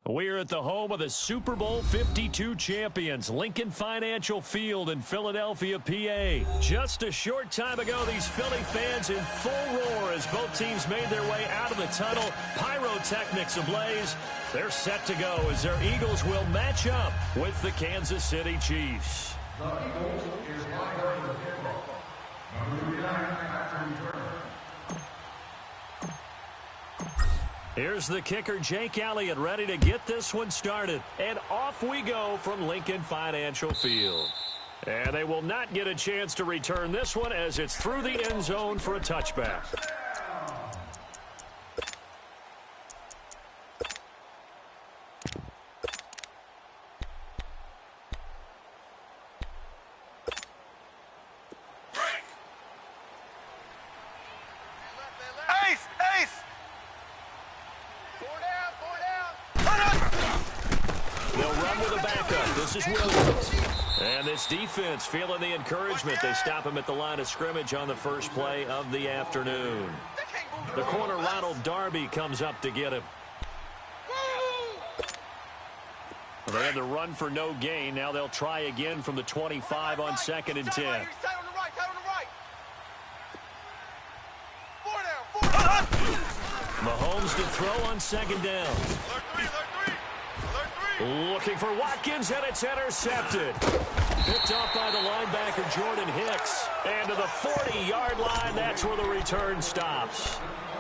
We're at the home of the Super Bowl 52 champions, Lincoln Financial Field in Philadelphia, PA. Just a short time ago, these Philly fans in full roar as both teams made their way out of the tunnel. Pyrotechnics ablaze. They're set to go as their Eagles will match up with the Kansas City Chiefs. The Eagles is live on the kickoff. Number 39 after return. Here's the kicker, Jake Elliott, ready to get this one started. And off we go from Lincoln Financial Field. And they will not get a chance to return this one as it's through the end zone for a touchback. This is Williams. And this defense feeling the encouragement. They stop him at the line of scrimmage on the first play of the afternoon. The corner, Ronald Darby, comes up to get him. They had the run for no gain. Now they'll try again from the 25 on 2nd and 10. Mahomes to throw on 2nd down. Looking for Watkins, and it's intercepted. Picked off by the linebacker, Jordan Hicks. And to the 40-yard line, that's where the return stops.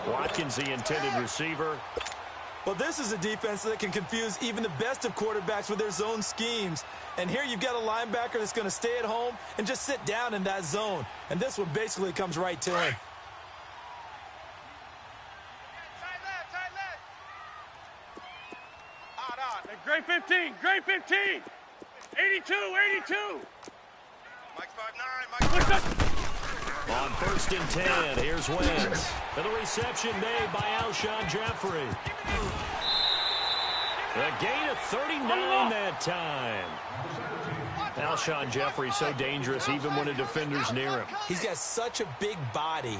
Watkins, the intended receiver. Well, this is a defense that can confuse even the best of quarterbacks with their zone schemes. And here you've got a linebacker that's going to stay at home and just sit down in that zone. And this one basically comes right to him. Great 15, great 15. 82, 82. Mike's 5'9", Mike's on 1st and 10, here's Wentz. And the reception made by Alshon Jeffrey. A gain of 39 that time. Alshon Jeffrey so dangerous even when a defender's near him. He's got such a big body.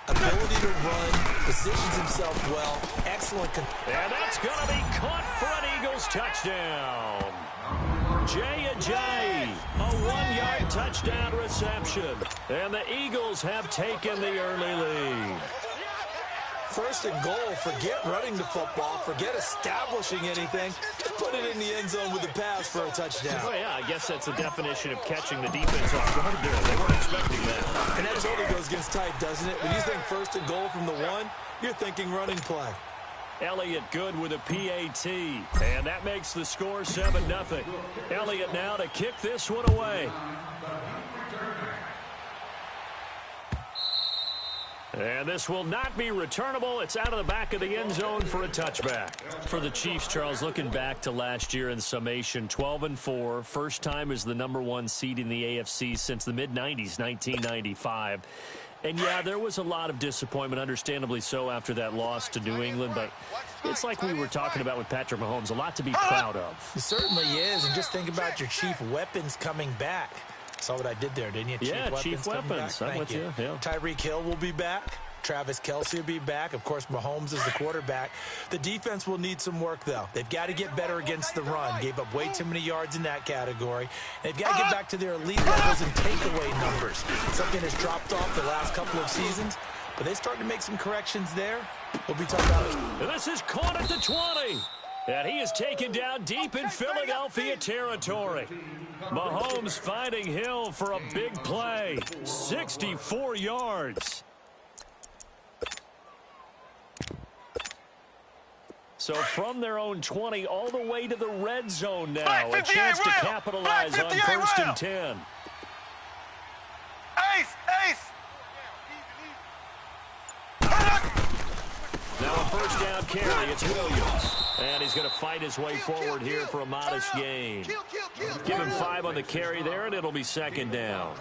Ability to run, positions himself well, excellent. And that's going to be caught for an Eagles touchdown. Jay Ajayi, a 1-yard touchdown reception. And the Eagles have taken the early lead. 1st and goal, forget running the football, forget establishing anything. Just put it in the end zone with the pass for a touchdown. Oh, yeah, I guess that's the definition of catching the defense off guard there. They weren't expecting that. And that totally goes against type, doesn't it? When you think 1st and goal from the 1, you're thinking running play. Elliott good with a PAT, and that makes the score 7-0. Elliott now to kick this one away. And this will not be returnable. It's out of the back of the end zone for a touchback. For the Chiefs, Charles, looking back to last year in summation, 12-4. First time as the #1 seed in the AFC since the mid-90s, 1995. And, yeah, there was a lot of disappointment, understandably so, after that loss to New England. But it's like we were talking about with Patrick Mahomes, a lot to be proud of. It certainly is. And just think about your chief weapons coming back. Saw what I did there, didn't you? Yeah, chief weapons. I'm with you. Yeah. Tyreek Hill will be back. Travis Kelce will be back. Of course, Mahomes is the quarterback. The defense will need some work, though. They've got to get better against the run. Gave up way too many yards in that category. They've got to get back to their elite levels and takeaway numbers. Something that's dropped off the last couple of seasons. But they're starting to make some corrections there. We'll be talking about it. And this is caught at the 20. And he is taken down deep in Philadelphia territory. Mahomes finding Hill for a big play. 64 yards. So from their own 20 all the way to the red zone now. A chance to capitalize on 1st and 10. Ace! Now a 1st down carry. It's Williams. And he's going to fight his way forward here for a modest gain. Give him 5 on the carry there, and it'll be 2nd down.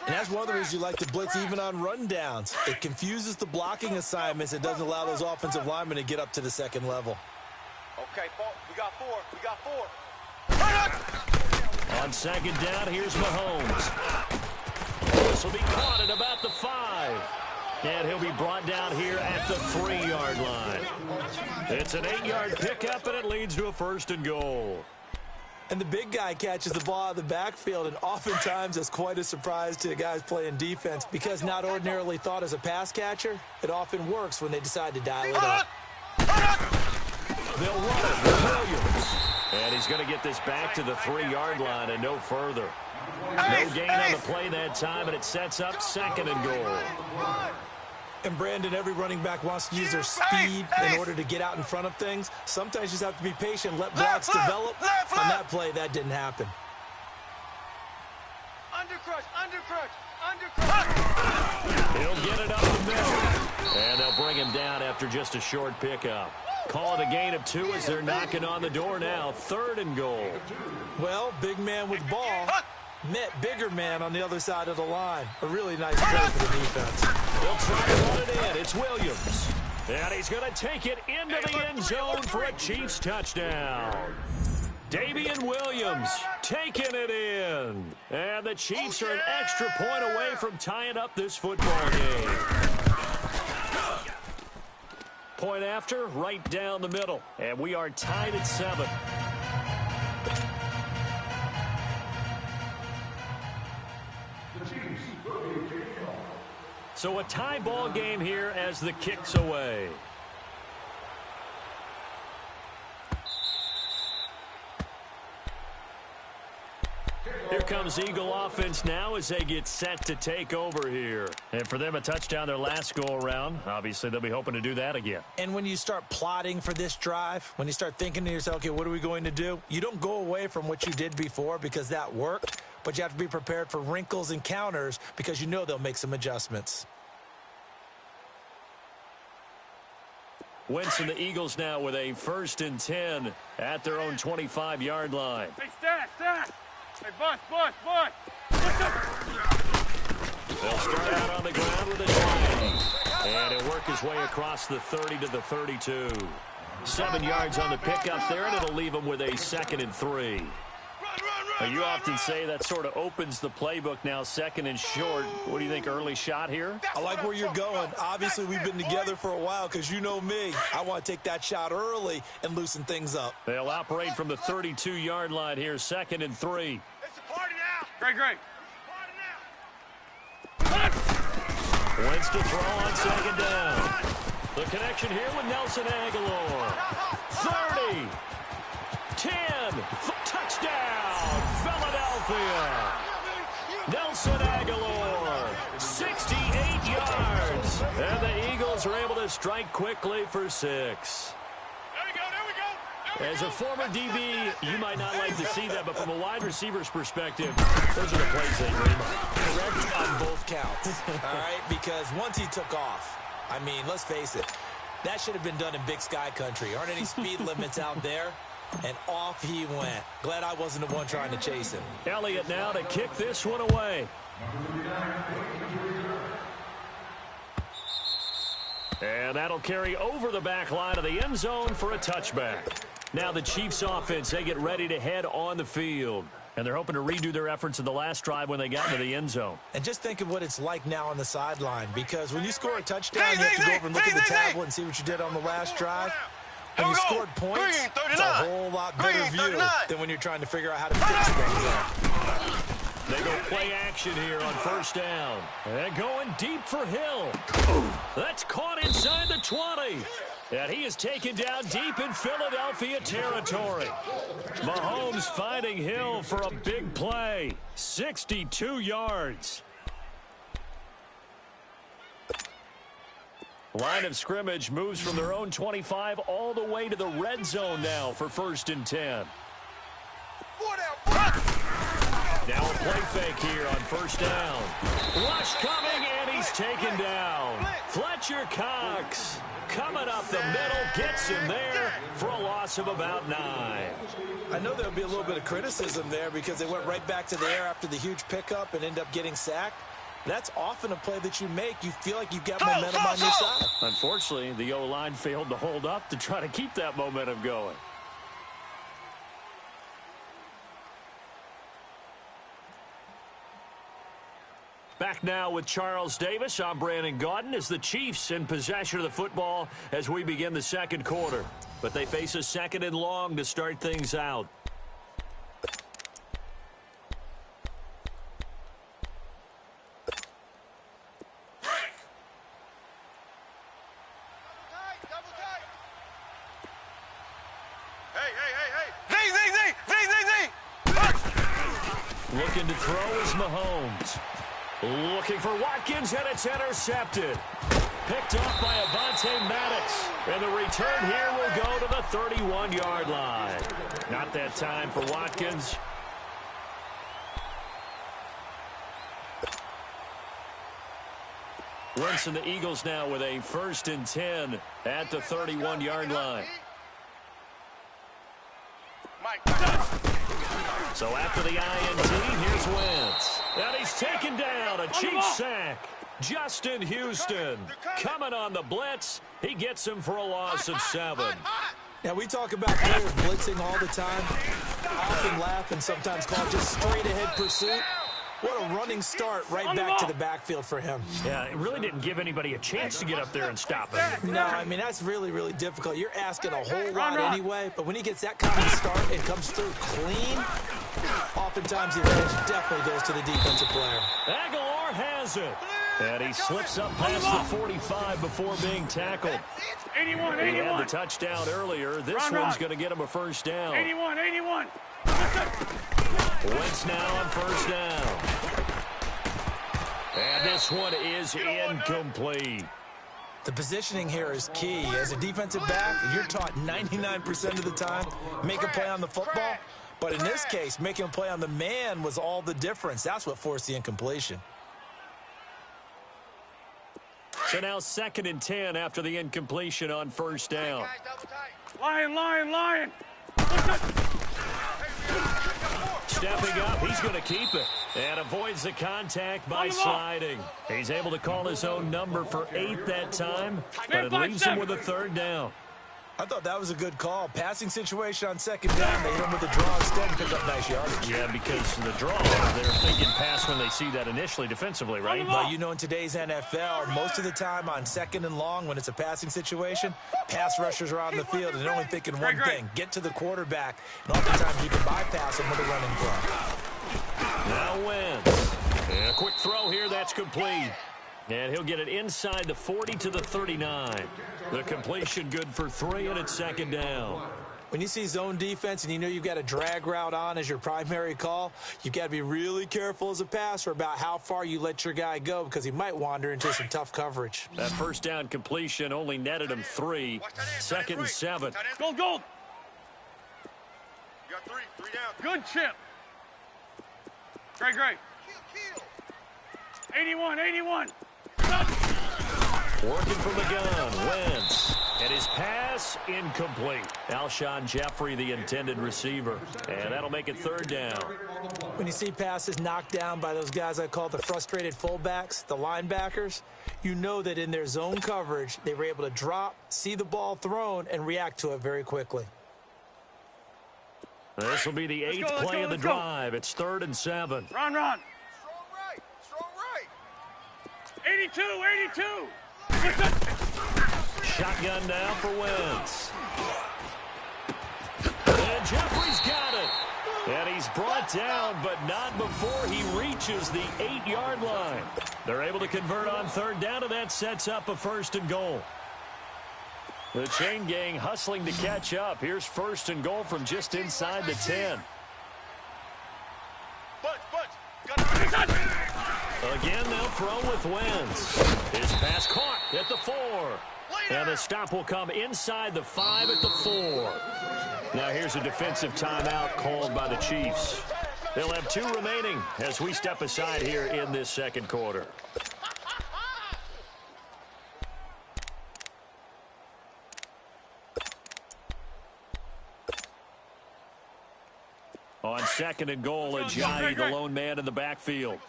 And that's one of the reasons you like to blitz even on rundowns. It confuses the blocking assignments. It doesn't allow those offensive linemen to get up to the 2nd level. Okay, we got 4. On 2nd down, here's Mahomes. This will be caught at about the 5. And he'll be brought down here at the 3-yard line. It's an 8-yard pickup, and it leads to a 1st and goal. And the big guy catches the ball out of the backfield, and oftentimes it's quite a surprise to the guys playing defense because not ordinarily thought as a pass catcher, it often works when they decide to dial it up. They'll run it with Williams. And he's going to get this back to the 3-yard line and no further. No gain on the play that time, and it sets up 2nd and goal. And, Brandon, every running back wants to use their speed in order to get out in front of things. Sometimes you just have to be patient, let blocks develop. On that play, that didn't happen. Undercrush, undercrush, undercrush. He'll get it up the middle. And they'll bring him down after just a short pickup. Call it a gain of 2 as they're knocking on the door now. 3rd and goal. Well, big man with ball met bigger man on the other side of the line. A really nice play for the defense. They'll try to run it in. It's Williams. And he's going to take it into the end zone for a Chiefs touchdown. Damian Williams taking it in. And the Chiefs are an extra point away from tying up this football game. Point after, right down the middle. And we are tied at 7. So a tie ball game here as the kick's away. Here comes Eagle offense now as they get set to take over here. And for them, a touchdown their last go-around. Obviously, they'll be hoping to do that again. And when you start plotting for this drive, when you start thinking to yourself, okay, what are we going to do? You don't go away from what you did before because that worked, but you have to be prepared for wrinkles and counters because you know they'll make some adjustments. Wentz and the Eagles now with a 1st and 10 at their own 25-yard line. Hey, stat. Hey, bus. They'll start out on the ground with a 20. And he'll work his way across the 30 to the 32. 7 yards on the pickup there, and it'll leave him with a 2nd and 3. You often say that sort of opens the playbook now, 2nd and short. What do you think, early shot here? I like where you're going. Obviously, we've been together for a while because you know me. I want to take that shot early and loosen things up. They'll operate from the 32-yard line here, 2nd and 3. It's a party now. Great. Wentz to throw on 2nd down. The connection here with Nelson Aguilar. 30. 10. Touchdown, Philadelphia. Nelson Aguilar, 68 yards. And the Eagles are able to strike quickly for 6. There we go. As a former DB, you might not like to see that, but from a wide receiver's perspective, those are the plays they dream of. Correct on both counts, all right? Because once he took off, I mean, let's face it, that should have been done in Big Sky Country. Aren't any speed limits out there? And off he went. Glad I wasn't the one trying to chase him. Elliott now to kick this one away. And that'll carry over the back line of the end zone for a touchback. Now the Chiefs offense, they get ready to head on the field. And they're hoping to redo their efforts in the last drive when they got into the end zone. And just think of what it's like now on the sideline. Because when you score a touchdown, you have to go over and look at the tablet and see what you did on the last drive. When you scored points, it's a whole lot better view than when you're trying to figure out how to fix things up. They go play action here on 1st down. And going deep for Hill. That's caught inside the 20. And he is taken down deep in Philadelphia territory. Mahomes finding Hill for a big play. 62 yards. Line of scrimmage moves from their own 25 all the way to the red zone now for 1st and 10. Now a play fake here on 1st down. Rush coming, and he's taken down. Fletcher Cox coming up the middle, gets him there for a loss of about 9. I know there'll be a little bit of criticism there because they went right back to the air after the huge pickup and end up getting sacked. That's often a play that you make. You feel like you've got momentum on your side. Unfortunately, the O-line failed to hold up to try to keep that momentum going. Back now with Charles Davis. I'm Brandon Gaudin as the Chiefs in possession of the football as we begin the second quarter. But they face a second and long to start things out. Looking to throw is Mahomes. Looking for Watkins, and it's intercepted. Picked off by Avonte Maddox. And the return here will go to the 31-yard line. Not that time for Watkins. Wentz and the Eagles now with a 1st and 10 at the 31-yard line. So after the INT, here's Wentz. And he's taken down. A Chiefs sack. Justin Houston coming on the blitz. He gets him for a loss of 7. Now, we talk about players blitzing all the time. I often laugh and sometimes call it just straight-ahead pursuit. What a running start right back to the backfield for him. Yeah, it really didn't give anybody a chance to get up there and stop him. No, I mean, that's really, really difficult. You're asking a whole lot anyway, but when he gets that kind of start and comes through clean, oftentimes the advantage definitely goes to the defensive player. Aguilar has it. And he slips up past the 45 before being tackled. 81. He had the touchdown earlier. This one's going to get him a first down. 81. Wentz now on first down. And this one is incomplete. The positioning here is key. As a defensive back, you're taught 99% of the time, make a play on the football. But in this case, making a play on the man was all the difference. That's what forced the incompletion. So now 2nd and 10 after the incompletion on first down. Lion. Stepping up, he's going to keep it. And avoids the contact by sliding. He's able to call his own number for 8 that time, but it leaves him with a 3rd down. I thought that was a good call. Passing situation on 2nd down. They hit him with a draw instead and pick up nice yardage. Yeah, because the draw, they're thinking pass when they see that initially defensively, right? But you know, in today's NFL, most of the time on 2nd and long, when it's a passing situation, pass rushers are out in the field and they're only thinking one thing, get to the quarterback. And oftentimes you can bypass them with a running play. Now Wentz. And a quick throw here, that's complete. And he'll get it inside the 40 to the 39. The completion good for 3, and it's 2nd down. When you see zone defense and you know you've got a drag route on as your primary call, you've got to be really careful as a passer about how far you let your guy go because he might wander into some tough coverage. That first down completion only netted him 3. 2nd and 7. Gold. You got 3 down. Good chip. Great. 81. Working from the gun, Wentz. And his pass incomplete. Alshon Jeffrey, the intended receiver. And that'll make it 3rd down. When you see passes knocked down by those guys I call the frustrated fullbacks, the linebackers, you know that in their zone coverage, they were able to drop, see the ball thrown, and react to it very quickly. This will be the 8th play of the drive. It's 3rd and 7. Run. Strong right. 82. Shotgun now for Wentz. And Jeffrey's got it. And he's brought down, but not before he reaches the 8-yard line. They're able to convert on 3rd down, and that sets up a 1st and goal. The chain gang hustling to catch up. Here's 1st and goal from just inside the 10. Again, they'll throw with Wentz. His pass caught at the 4. And the stop will come inside the 5 at the 4. Now here's a defensive timeout called by the Chiefs. They'll have 2 remaining as we step aside here in this second quarter. On 2nd and goal, Ajayi, the lone man in the backfield.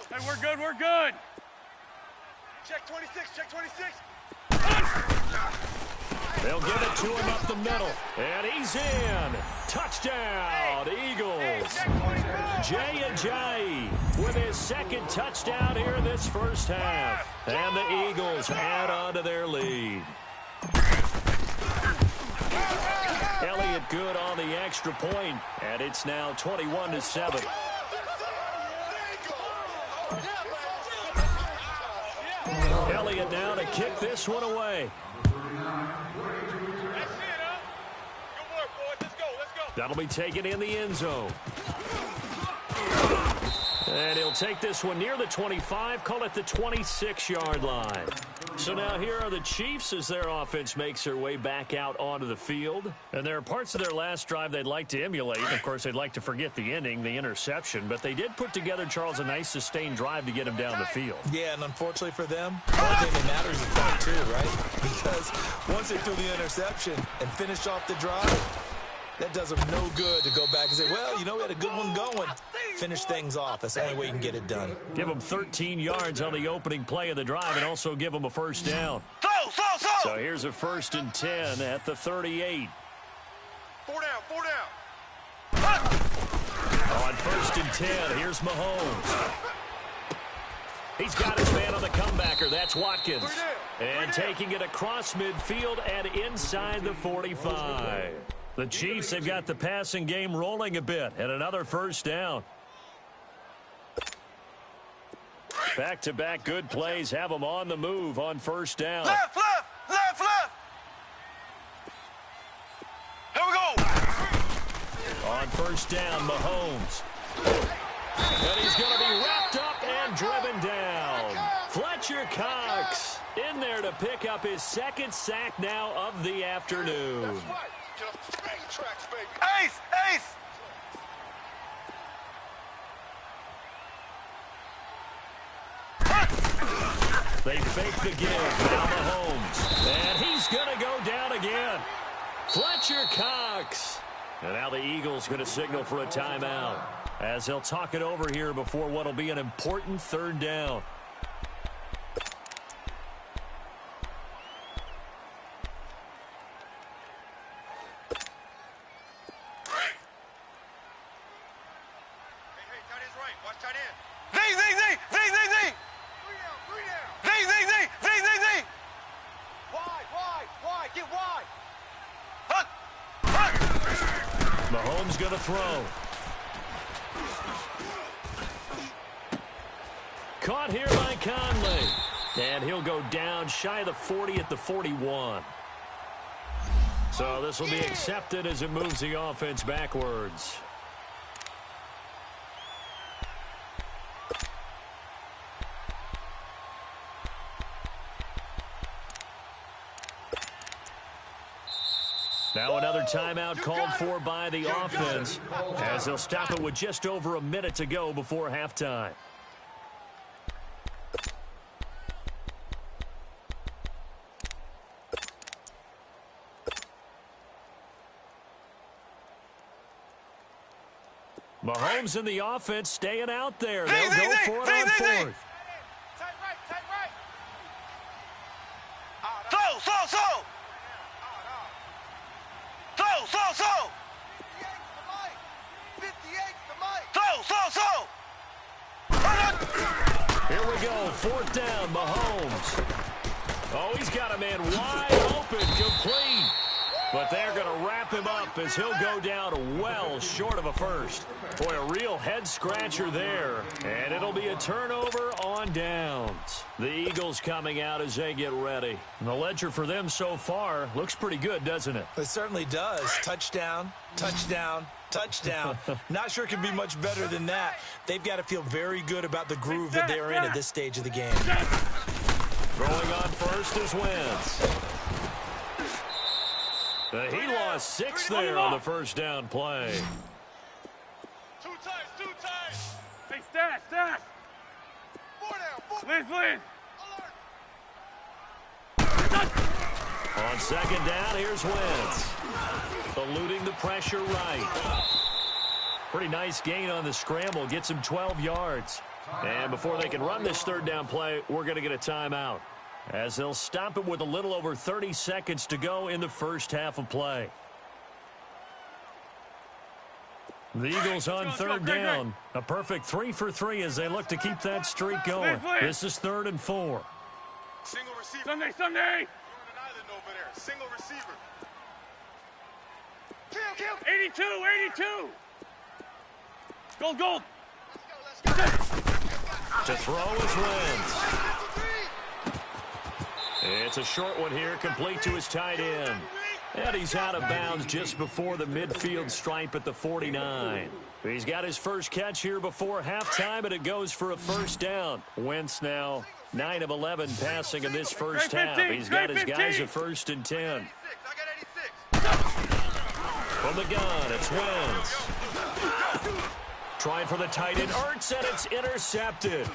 Hey, we're good. Check 26. They'll give it to him up the middle. And he's in. Touchdown, Eagles. Jay Ajayi with his second touchdown here in this first half. And the Eagles add on to their lead. Elliott good on the extra point, and it's now 21-7. Elliott now to kick this one away. That'll be taken in the end zone. And he'll take this one near the 25, call it the 26-yard line. So now here are the Chiefs as their offense makes their way back out onto the field. And there are parts of their last drive they'd like to emulate. Of course, they'd like to forget the ending, the interception. But they did put together, Charles, a nice sustained drive to get him down the field. Yeah, and unfortunately for them, the only thing that matters is that too, right? Because once they threw the interception and finished off the drive, that does them no good to go back and say, well, you know, we had a good one going. Finish things off. That's the only way you can get it done. Give them 13 yards on the opening play of the drive and also give them a first down. So here's a 1st and 10 at the 38. 4 down. On 1st and 10, here's Mahomes. He's got his man on the comebacker. That's Watkins. And taking it across midfield and inside the 45. The Chiefs have got the passing game rolling a bit, and another first down. Back-to-back good plays have them on the move on first down. Left. Here we go. On first down, Mahomes. And he's going to be wrapped up and driven down. Fletcher Cox in there to pick up his second sack now of the afternoon. Ace! They fake the give. Now Mahomes. And he's going to go down again. Fletcher Cox. And now the Eagles going to signal for a timeout as they'll talk it over here before what will be an important 3rd down. Mahomes going to throw. Caught here by Conley. And he'll go down shy of the 40 at the 41. So this will be accepted as it moves the offense backwards. Now another timeout called for by the offense as they'll stop it with just over a minute to go before halftime. Mahomes in the offense staying out there. They'll go for it on 4th. Here we go, 4th down, Mahomes. Oh, he's got a man wide open, complete. But they're going to wrap him up as he'll go down well short of a first. Boy, a real head-scratcher there. And it'll be a turnover on downs. The Eagles coming out as they get ready. And the ledger for them so far looks pretty good, doesn't it? It certainly does. Touchdown, touchdown, touchdown. Not sure it can be much better than that. They've got to feel very good about the groove that they're in at this stage of the game. Throwing on first is Wentz. He lost 6 there on the first down play. Two times. Hey, stash. 4 down. Liz. On 2nd down, here's Wentz. Eluding the pressure right. Pretty nice gain on the scramble. Gets him 12 yards. And before they can run this 3rd down play, we're going to get a timeout. as they'll stop it with a little over 30 seconds to go in the first half of play. The Eagles on third down. A perfect 3 for 3 as they look to keep that streak going. This is 3rd and 4. Single receiver. Sunday. You're on an island over there. Single receiver. Kill. 82. Gold. Let's go. To throw is Wentz. It's a short one here, complete to his tight end. And he's out of bounds just before the midfield stripe at the 49. He's got his first catch here before halftime, and it goes for a first down. Wentz now 9 of 11 passing in this first half. He's got his guys at 1st and 10. I got 86. From the gun, it's Wentz. Trying for the tight end, Ertz, and it's intercepted.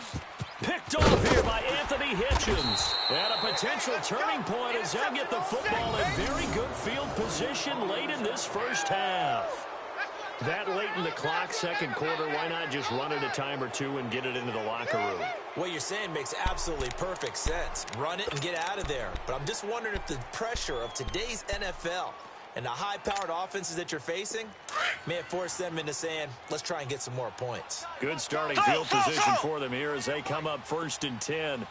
Picked off here by Anthony Hitchens. And a potential turning point as they'll get the football in very good field position late in this first half. That late in the clock, second quarter, why not just run it a time or two and get it into the locker room? What you're saying makes absolutely perfect sense. Run it and get out of there. But I'm just wondering if the pressure of today's NFL and the high-powered offenses that you're facing may have forced them into saying, let's try and get some more points. Good starting field position for them here as they come up 1st and 10. Z.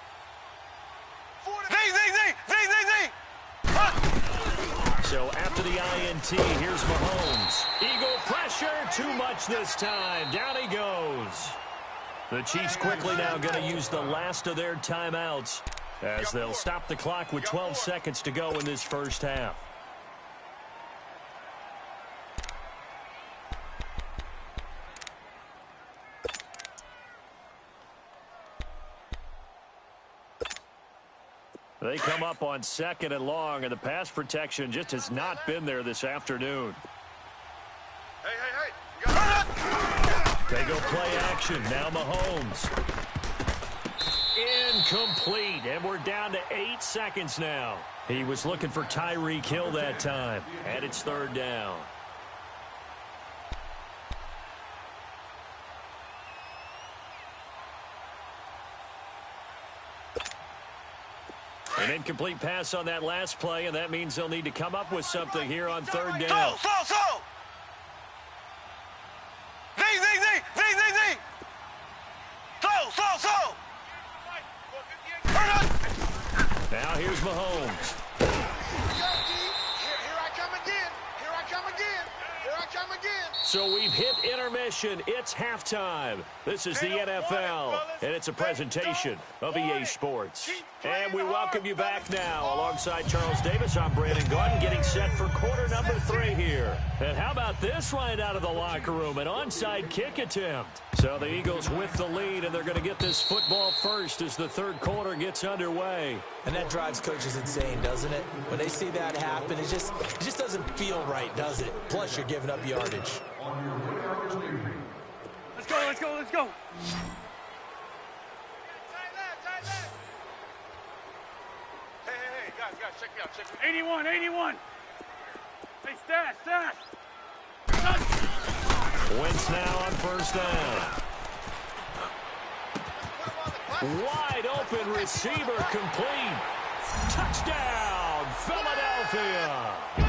So after the INT, here's Mahomes. Eagle pressure, too much this time. Down he goes. The Chiefs quickly now going to use the last of their timeouts as they'll stop the clock with 12 seconds to go in this first half. They come up on 2nd and long, and the pass protection just has not been there this afternoon. Hey. They go play action. Now Mahomes. Incomplete, and we're down to 8 seconds now. He was looking for Tyreek Hill that time, and it's 3rd down. An incomplete pass on that last play, and that means they'll need to come up with something here on 3rd down. So. Z. So. Now here's Mahomes. Here I come again. So we've hit intermission. It's halftime. This is the NFL, and it's a presentation of EA Sports. And we welcome you back now. Alongside Charles Davis, I'm Brandon Gordon, getting set for quarter number 3 here. And how about this right out of the locker room? An onside kick attempt. So the Eagles with the lead, and they're going to get this football first as the 3rd quarter gets underway. And that drives coaches insane, doesn't it? When they see that happen, it just doesn't feel right, does it? Plus, you're giving up yardage. Let's go. Hey, guys, check me out. 81. Hey, stash. Wentz now on 1st down. Wide open receiver complete. Touchdown, Philadelphia.